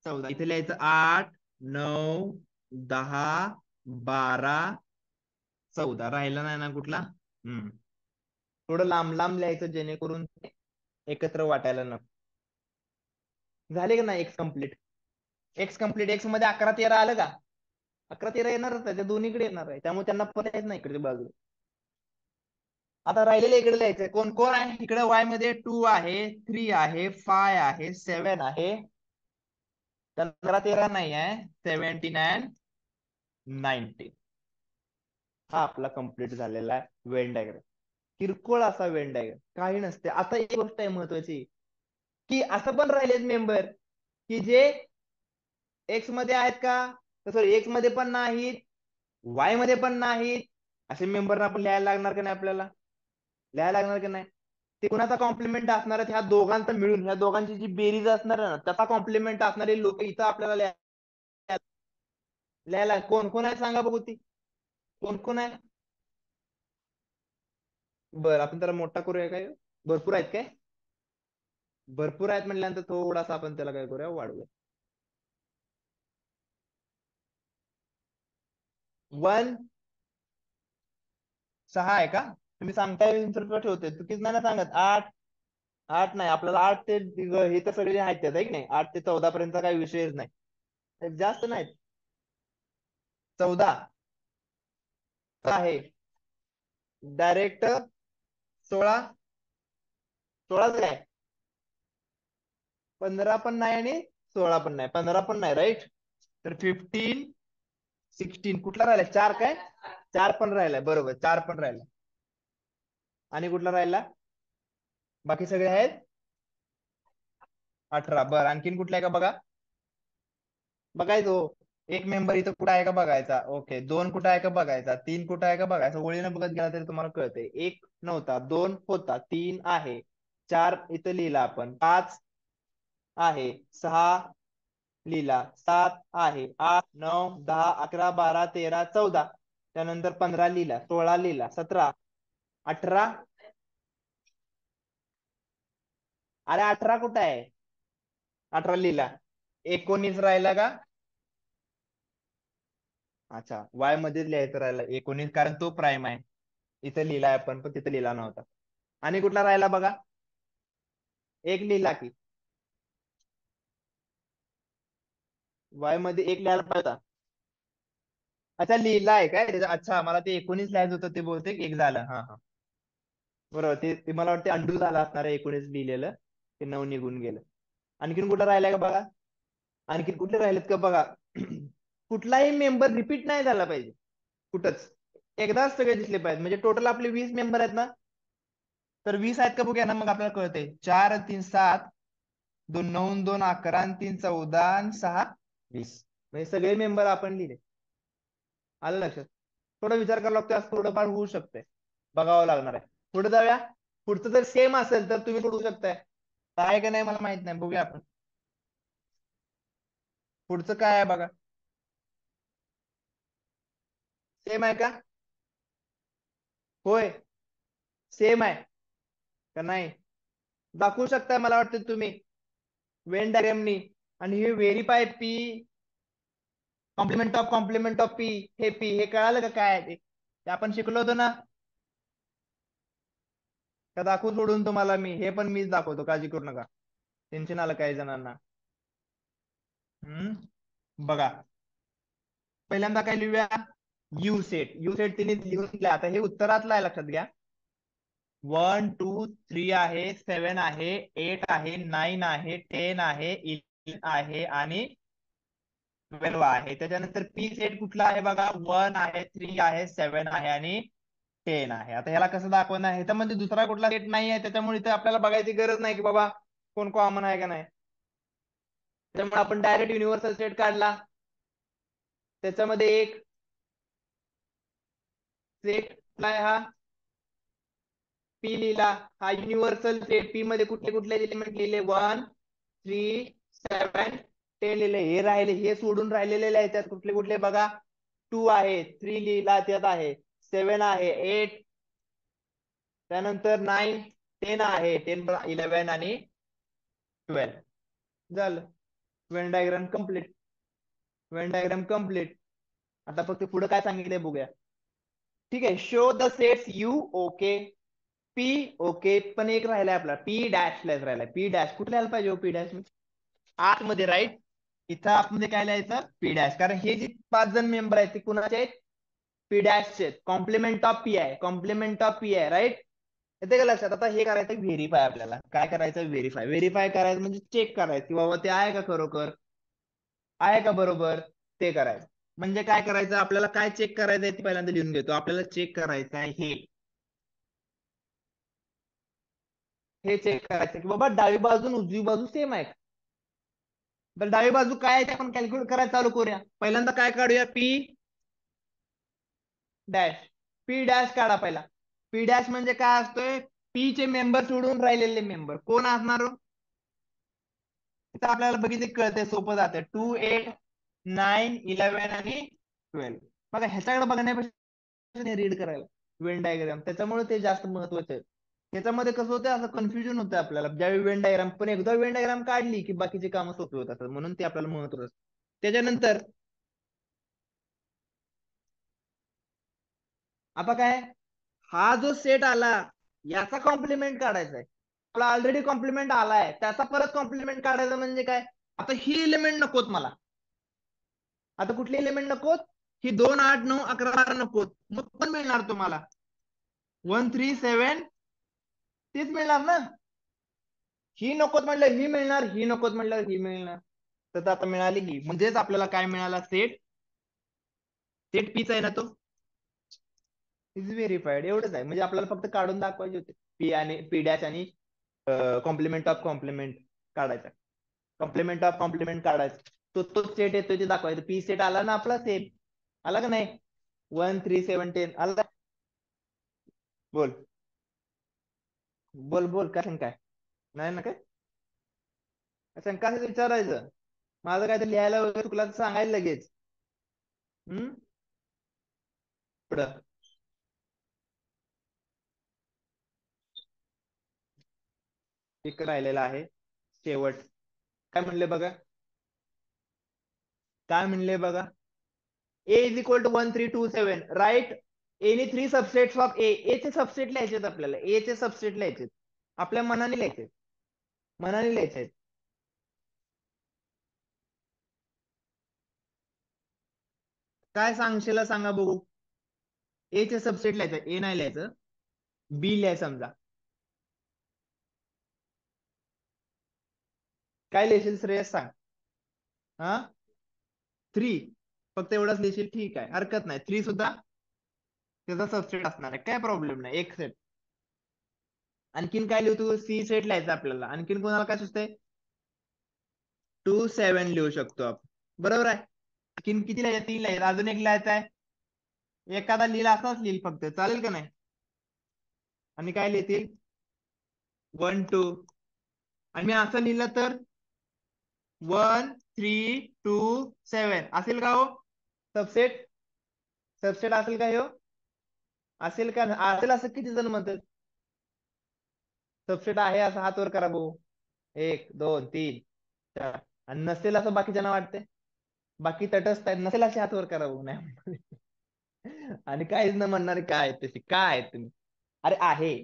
14. इथे लिहायचं 8 9 10 12 14. राहिला नाही ना कुठला. थोडं लांब लांब लिहायचं जेणेकरून एकत्र वाटायला नको. झाले का नाही x complete. X complete. X मध्ये 11 13 आलं का, 11 13 येणारच आहे, त्या दोन्हीकडे येणार आहे, त्यामुळे त्यांना पण यायचं नाही इकडे बाजू. आता राहिलेले इकडे लिहायचंय. कोण कोण आहे इकडे, वाय मध्ये 2 आहे, 3 आहे, 5 आहे, 7 आहे. 11 13 नाही आहे, 17 अँड 19. हा आपला कम्प्लीट झालेला आहे वेन डायग्राम. किरकोळ असा वेन डायग्राम, काही नसते. आता एक गोष्ट आहे महत्वाची, की असं पण राहिलेत मेंबर की जे एक्स मध्ये आहेत का, सॉरी एक्स मध्ये पण नाहीत, वाय मध्ये पण नाहीत. असे मेंबर आपण लिहायला लागणार का नाही, आपल्याला लिहायला लागणार की नाही. ते कुणाचा कॉम्प्लिमेंट असणार आहे, ह्या दोघांचा मिळून, ह्या दोघांची जी बेरीज असणार आहे ना त्याचा कॉम्प्लिमेंट असणारे लोक इथं आपल्याला लिहायला. कोण कोण आहे सांगा बघू ती, कोण कोण आहे. बरं आपण त्याला मोठा करूया काय, भरपूर आहेत काय, भरपूर आहेत म्हटल्यानंतर थोडासा आपण त्याला काय करूया, वाढवूया. 1 6 आहे का, तुम्ही सांगताय ठेवते चुकीच नाही ना सांगत. 8 8 नाही, आपल्याला 8 ते हे तर सगळे आहेत त्यात आहे की नाही, 8 ते 14 पर्यंत काही विषयच नाही, जास्त नाहीत. 14 आहे डायरेक्ट, 16 16च काय, 15 पण नाही आणि 16 पण नाही, 15 पण नाही, राईट. तर 15 16 कुठला राहिलाय, 4 काय, 4 पण राहिलाय, बरोबर 4 पण राहिला. आणि कुठला राहिला, बाकी सगळे आहेत 18. बरं आणखीन कुठला आहे का बघा, बघायचो. एक मेंबर इथं कुठं आहे का बघायचा, ओके. 2 कुठं आहे का बघायचा, 3 कुठं आहे का बघायचा. ओळीनं बघत गेला तरी तुम्हाला कळतंय. 1 नव्हता, 2 होता, 3 आहे, 4 इथं लिहिला आपण, 5 आहे, 6 लिहिला, 7 आहे, 8 9 10 11 12 13 14, त्यानंतर 15 लिहिला, 16 लिहिला, 17 18. अरे 18 कुठं आहे, 18 लिहिला. 19 राहिला का, अच्छा वाय मध्ये लिहायचं राहिला 19, कारण तो प्राइम आहे. इथे लिहिलाय आपण पण तिथे लिहिला नव्हता. आणि कुठला राहिला बघा, एक लिहिला की वाय मध्ये एक लिहायला पाहिजे. अच्छा लिहिला आहे काय अच्छा मला ते 19 लिहायचं होतं ते बोलते एक झालं. हा हा बरोबर, ते मला वाटतं अंडू झालं असणार आहे 19 लिहिलेलं, ते 9 निघून गेलं. आणखीन कुठं राहिलाय का बघा, आणखीन कुठले राहिलेत का बघा. कुठलाही मेंबर रिपीट नाही झाला पाहिजे कुठंच, एकदाच सगळे दिसले पाहिजे. म्हणजे टोटल आपले 20 मेंबर आहेत ना, तर 20 आहेत का बघूया ना, मग आपल्याला कळतंय. 4 3 7, 2 9 2 11, 3 14, 6 20. म्हणजे सगळे मेंबर आपण लिहिले. आलं लक्षात. थोडा विचार करावा लागतो, असं थोडंफार होऊ शकतंय, बघावं लागणार आहे. पुढे जाऊया. पुढचं जर सेम असेल तर तुम्ही सोडवू शकताय, काय का नाही मला माहित नाही, बघूया आपण. पुढचं काय आहे बघा, सेम आहे का? होय सेम आहे का नाही, दाखवू शकताय मला वाटतं तुम्ही वेन डायग्रामनी. आणि हे verify P, complement of P, हे पी हे कळालं का काय आहे ते आपण शिकलो होतो ना. का दाखवू सोडून तुम्हाला मी, हे पण मीच दाखवतो, काळजी करू नका, टेन्शन आलं काही जणांना. बघा पहिल्यांदा काय लिहूया, यू सेट तिने लिहून दिला. आता हे उत्तरातलं आहे, लक्षात घ्या. 1 2 3 आहे, 7 आहे, 8 आहे, 9 आहे, 10 आहे, 11 आहे आणि 12 आहे. त्याच्यानंतर पी सेट कुठला आहे बघा, 1 आहे, 3 आहे, 7 आहे आणि 10 आहे. आता ह्याला कसं दाखवणार, ह्याच्यामध्ये दुसरा कुठला सेट नाही आहे, त्याच्यामुळे इथे आपल्याला बघायची गरज नाही की बाबा कोण कॉमन आहे का नाही. त्यामुळे आपण डायरेक्ट युनिव्हर्सल सेट काढला, त्याच्यामध्ये एक सेट हा पी लिहिला. हा युनिव्हर्सल सेट, पी मध्ये कुठले कुठले एलिमेंट लिहिले, 1 3 7 10 लिहिले. हे राहिले, हे सोडून राहिलेले आहेत त्यात कुठले कुठले बघा, 2 आहे, 3 लिहिला त्यात आहे, 7 आहे, 8, त्यानंतर 9 10 आहे, 10 11 आणि 12 झालं. Venn diagram complete, Venn diagram complete. आता फक्त पुढे काय सांगितलंय बघूया. ठीक आहे, show the sets you okay P okay, पण एक राहिलाय आपला पी डॅश राहिलाय. पी डॅश कुठे लिहायला पाहिजे पी डॅश, आतमध्ये राईट. इथं आतमध्ये काय लिहायचं, पी डॅश, कारण हे जे 5 जण मेंबर आहेत ते कुणाचे आहेत, पी डॅशचे. कॉम्प्लिमेंट ऑफ पी आहे, कॉम्प्लिमेंट ऑफ पी आहे, राईट. येते का लक्षात. आता हे करायचं व्हेरीफाय, आपल्याला काय करायचं, व्हेरीफाय. व्हेरीफाय करायचं म्हणजे चेक करायचं की बाबा ते आहे का खरोखर, आहे का बरोबर, ते करायचं. म्हणजे काय करायचं, आपल्याला काय चेक करायचंय ते पहिल्यांदा लिहून घेतो. आपल्याला चेक करायचं आहे हे चेक करायचं की बाबा डावी बाजू उजवी बाजू सेम आहे. तर डावी बाजू काय आहे ते आपण कॅल्क्युलेट करायला चालू करूया. पहिल्यांदा काय काढूया, पी डॅश. पी डॅश काढा पहिला. पी डॅश म्हणजे काय असतोय, पी चे मेंबर सोडून राहिलेले मेंबर कोण असणार हो? इथं आपल्याला बघितले कळते, सोपं जाते. 2 8 9 11 आणि 12. बघा ह्याच्याकडे बघण्यापेक्षा रीड करायला वेन डायग्राम, त्याच्यामुळे ते जास्त महत्वाचं आहे. त्याच्यामध्ये कसं होतं, असं कन्फ्युजन होतं आपल्याला ज्यावेळी वेन डायग्राम, पण एकदा वेन डायग्राम काढली की बाकीची कामं सोपी होतात, म्हणून ते आपल्याला महत्वाचं. त्याच्यानंतर आता काय, हा जो सेट आला याचा कॉम्प्लिमेंट काढायचा आहे. आपला ऑलरेडी कॉम्प्लिमेंट आलाय, त्याचा परत कॉम्प्लिमेंट काढायचा म्हणजे काय, आता ही एलिमेंट नकोत मला. आता कुठली एलिमेंट नकोत, ही 2 8 9 11 12 नकोत. मग पण मिळणार तुम्हाला 1 3 7, तीच मिळणार ना. ही नकोत म्हणलं ही मिळणार, ही नकोत म्हणलं ही मिळणार. तर आता मिळाली ही, म्हणजेच आपल्याला काय मिळाला, सेट. सेट पीच आहे ना तो, इज व्हेरीफाईड. एवढंच आहे, म्हणजे आपल्याला फक्त काढून दाखवायचे होते पी आणि पी डॅश आणि कॉम्प्लिमेंट ऑफ कॉम्प्लिमेंट काढायचा. कॉम्प्लिमेंट ऑफ कॉम्प्लिमेंट काढायचं, तो सेट येतोय ते दाखवायचं. पी सेट आला ना आपला, सेट आला का नाही, 1 3 7 10 आला. बोल बोल बोल, काय शंका आहे, नाही ना काय शंका असेल तर विचारायचं. माझं काय तर लिहायला वगैरे चुकला तर सांगायला लगेच. पुढं एक राहिलेला आहे शेवट. काय म्हणले बघा, काय म्हणले बघा, A is equal to 1 3 2 7 right. Any 3 subsets of A. A चे सबसेट लिहायचे आपल्याला. ए चे सबसेट लिहायचे. आपल्या मनाने लिहायचे. मनाने लिहायचे. काय सांगशील सांगा बघू. ए चे सबसेट लिहायचं. ए नाही लिहायचं. बी लिहायचं समजा. काय लिहिशील श्रेयस सांग. हा 3 फक्त एवढंच लिहिशील. ठीक आहे, हरकत नाही. 3 सुद्धा त्याचा सबसेट असणार आहे. काय प्रॉब्लेम नाही. एक सेट. आणखीन काय लिहू? सी सेट लिहायचं आपल्याला. आणखीन कोणाला काय सुचतंय? 2 7 लिहू शकतो आपण. बरोबर आहे. आणखीन किती लिहायचं? 3 लिहायचं. अजून एक लिहायचं आहे. एखादा लिहिला असाच लिहिल फक्त. चालेल का नाही? आणि काय लिहितील? 1 2. आणि मी असं लिहिलं तर 1 3 2 7 असेल का हो? सबसेट. सबसेट असेल का हो? असेल का? असेल असं किती जण म्हणतात? सबसेट आहे असं हात वर करा भाऊ. 1 2 3 4. आणि नसेल असं बाकीच्यांना वाटतंय? बाकी तटस्थ आहेत. नसेल असे हात वर करा भाऊ. नाही आणि काहीच न म्हणणार काय तशी काय आहेत तुम्ही. अरे आहे.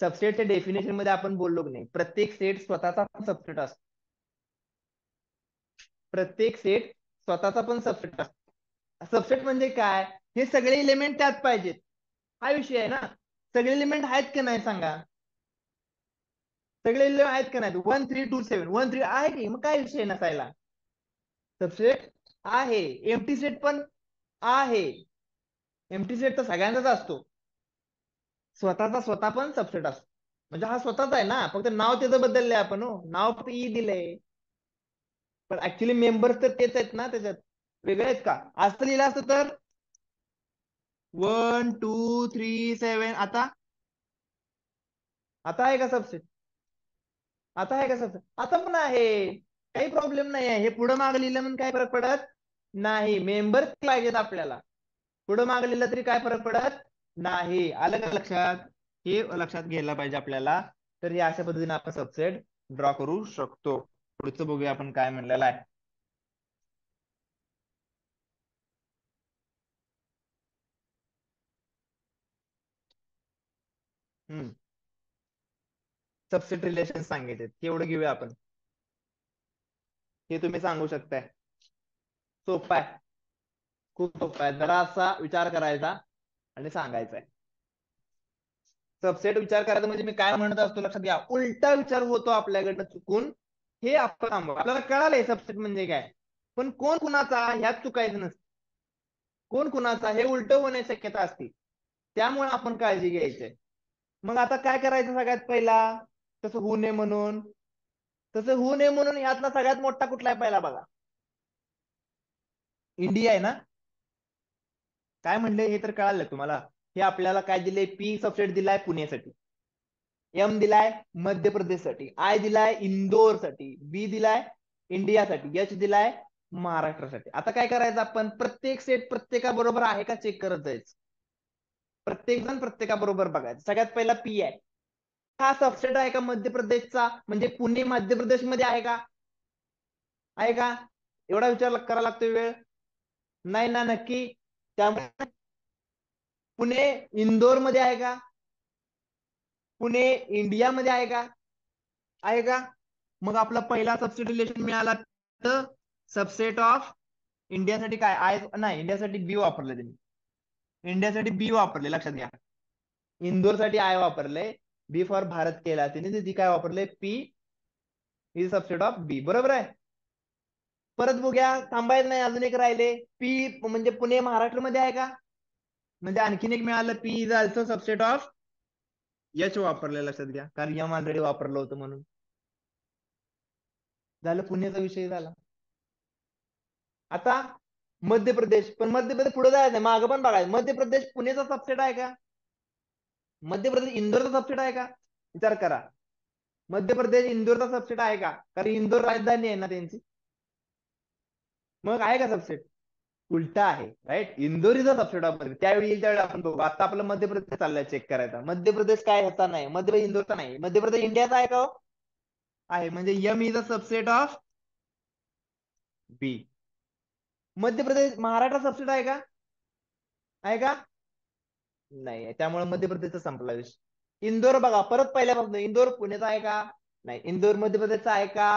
सबसेटच्या डेफिनेशन मध्ये आपण बोललो की नाही, प्रत्येक सेट स्वतःचा सबसेट असतो. प्रत्येक सेट स्वतःचा पण सबसेट असतो. सबसेट म्हणजे काय? हे सगळे एलिमेंट त्यात पाहिजेत. हा विषय आहे ना. सगळे एलिमेंट आहेत की नाही सांगा. सगळे एलिमेंट आहेत का नाही? 1 3 2 7 1 3 आहे की मग काय विषय नसायला. सबसेट आहे. एम्प्टी सेट पण आहे. एम्प्टी सेट तर सगळ्यांचाच असतो. स्वतःचा स्वतः पण सबसेट असतो. म्हणजे हा स्वतःच आहे ना, फक्त नाव त्याचं बदललंय आपण. हो, नाव फक्त ई दिलंय. पण ऍक्च्युली मेंबर्स तर तेच आहेत ना त्याच्यात. वेगळे आहेत का? असं लिहिलं असतं तर 1 2 3 7. आता आहे का सबसेट? आता आहे का सबसेट? आता पण आहे. काही प्रॉब्लेम नाही आहे. हे पुढं मागे लिहिलं म्हणून काय फरक पडत नाही. मेंबर पाहिजेत आपल्याला. पुढं मागे लिहिलं तरी काय फरक पडत नाही. आलं का लक्षात? हे लक्षात घ्यायला पाहिजे आपल्याला. तर हे अशा पद्धतीने आपण सबसेट ड्रॉ करू शकतो. पुढचं बघूया आपण काय म्हणलेलं आहे. सबसेट रिलेशन सांगितले तेवढं घेऊया आपण. हे तुम्ही सांगू शकताय. सोपं आहे. खूप सोपं आहे. जरा असा विचार करायचा आणि सांगायचा आहे. सबसेट विचार करायचा म्हणजे मी काय म्हणत असतो लक्षात घ्या. उलटा विचार होतो आपल्याकडनं चुकून. हे आपण आपल्याला कळालंय सबसेट म्हणजे काय. पण कोण कुणाचा ह्यात चुकायचं नसतं. कोण कुणाचा हे उलट होण्याची शक्यता असते. त्यामुळे आपण काळजी घ्यायची. मग आता काय करायचं सगळ्यात पहिला तसं होऊ नये म्हणून. तसं होऊ नये म्हणून यातला सगळ्यात मोठा कुठला आहे पहिला बघा. इंडिया आहे ना. काय म्हणले हे तर कळालं तुम्हाला. हे आपल्याला काय दिले? पी सबसेट दिलाय पुण्यासाठी. एम दिलाय मध्य प्रदेशसाठी. आय दिलाय इंदोरसाठी. बी दिलाय इंडियासाठी. एच दिलाय महाराष्ट्रासाठी. आता काय करायचं आपण? प्रत्येक सेट प्रत्येकाबरोबर आहे का चेक करत जायचं. प्रत्येक जण प्रत्येकाबरोबर बघायचं. सगळ्यात पहिला पी आहे. हा सबसेट आहे का मध्य प्रदेशचा? म्हणजे पुणे मध्य प्रदेश मध्ये आहे का? आहे का? एवढा विचार करावा लागतोय वेळ. नाही ना नक्की. त्यामुळे पुणे इंदोर मध्ये आहे का? पुणे इंडिया मध्ये आहे का? आहे का? मग आपला पहिला सबसेट रिलेशन मिळाला. तर सबसेट ऑफ इंडियासाठी काय? आय नाही, इंडियासाठी बी वापरले त्यांनी. इंडियासाठी बी वापरले लक्षात घ्या. इंदोरसाठी आय वापरले. बी फॉर भारत केला त्यांनी. ती काय वापरले? पी इज सबसेट ऑफ बी. बरोबर आहे. परत बघूया. थांबायचं नाही. अजून एक राहिले. पी म्हणजे पुणे महाराष्ट्रामध्ये आहे का? म्हणजे आणखीन एक मिळालं. P is also subset of H वापरले लक्षात घ्या. कारण यम ऑलरेडी वापरलं होतं म्हणून. झालं पुण्याचा विषय झाला. आता मध्य प्रदेश. पण मध्य प्रदेश पुढे जायचं नाही, मागं पण बघायचं. मध्य प्रदेश पुणेचा सबसेट आहे का? मध्य प्रदेश इंदोरचा सबसेट आहे का? विचार करा. मध्य प्रदेश इंदोरचा सबसेट आहे का? कारण इंदोर राजधानी आहे ना त्यांची. मग आहे का सबसेट? उलटा आहे. Right. Indore is subset of मध्ये. त्यावेळी येईल त्यावेळी आपण बघू. आता आपलं मध्य प्रदेश चाललाय चेक करायचा. मध्य प्रदेश काय ह्याचा नाही. मध्य प्रदेश इंदोरचा नाही. मध्य प्रदेश इंडियाचा आहे का हो? आहे. म्हणजे M is a subset of B. Madhya Pradesh Maharashtra subset आहे का? आहे का? नाही, त्यामुळे मध्य प्रदेशचा संपला विषय. इंदोर बघा परत पहिल्यापासून, इंदोर पुण्याचा आहे का? नाही. इंदोर मध्य प्रदेशचा आहे का?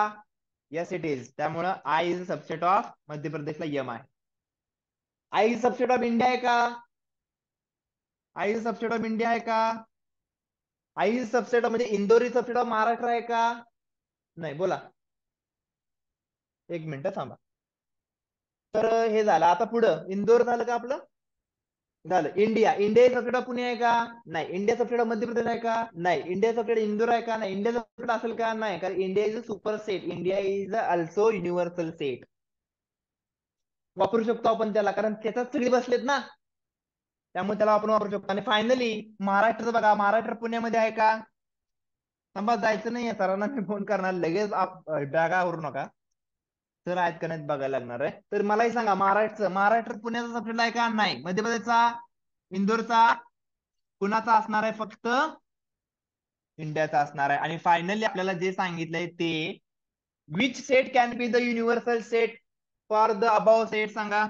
Yes it is. त्यामुळं आय इज सबसेट ऑफ मध्य प्रदेशला यम आहे. I is subset of India आहे का? I is subset of India आहे का? आय इज सबसेट ऑफ म्हणजे Indore is subset of Maharashtra आहे का? नाही. बोला. एक मिनिट थांबा. तर हे झालं. आता पुढं इंदोर झालं का आपलं? झालं. India, India subset of Pune आहे का? नाही. India subset of Madhya Pradesh आहे का? नाही. इंडिया सबसेट इंदोर आहे का? नाही. इंडिया सबसेट असेल का? नाही. कारण India is a super set. India is also universal set. वापरू शकतो आपण त्याला, कारण त्याच्यात सगळी बसलेत ना, त्यामुळे त्याला आपण वापरू शकतो. आणि फायनली महाराष्ट्राचं बघा, महाराष्ट्र पुण्यामध्ये आहे का? थांबा, जायचं नाहीये सरांना मी फोन करणार लगेच, डागा आवरू नका. सर आहेत का नाहीत बघायला लागणार आहे. तर मलाही सांगा, महाराष्ट्र पुण्याचा सबसेट आहे का? नाही. मध्य प्रदेशचा, इंदोरचा, कुणाचा असणार आहे? फक्त इंडियाचा असणार आहे. आणि फायनली आपल्याला जे सांगितलंय ते, which set can be the universal set for the above set सांगा.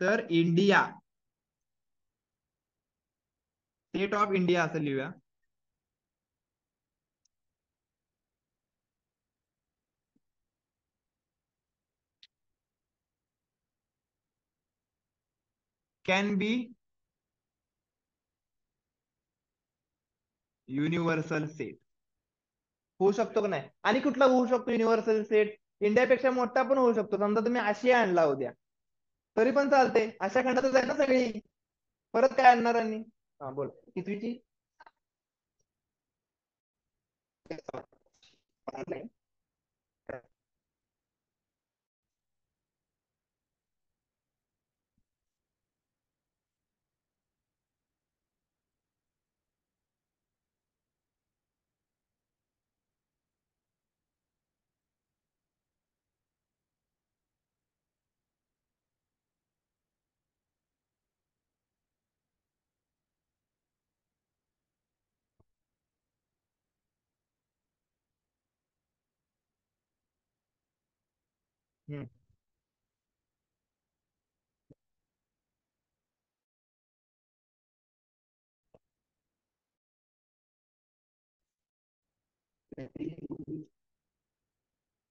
तर इंडिया, सेट ऑफ इंडिया असं लिहूया. Can be universal set. होऊ शकतो का नाही? आणि कुठला होऊ शकतो युनिव्हर्सल सेट? इंडियापेक्षा मोठा पण होऊ शकतो. समजा तुम्ही आशिया आणला उद्या, तरी पण चालते. आशिया खंडातच आहे ना सगळी, परत काय आणणार? आणि हा बोल कितवीची. हम्म.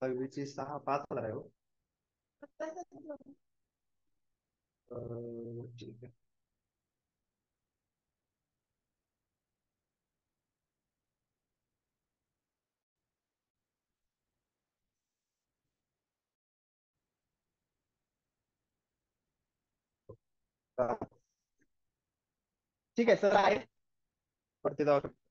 सहावीची 5,000 आहे हो. ठीक आहे. ठीक आहे सर आहे, वरती जाऊ शकतो.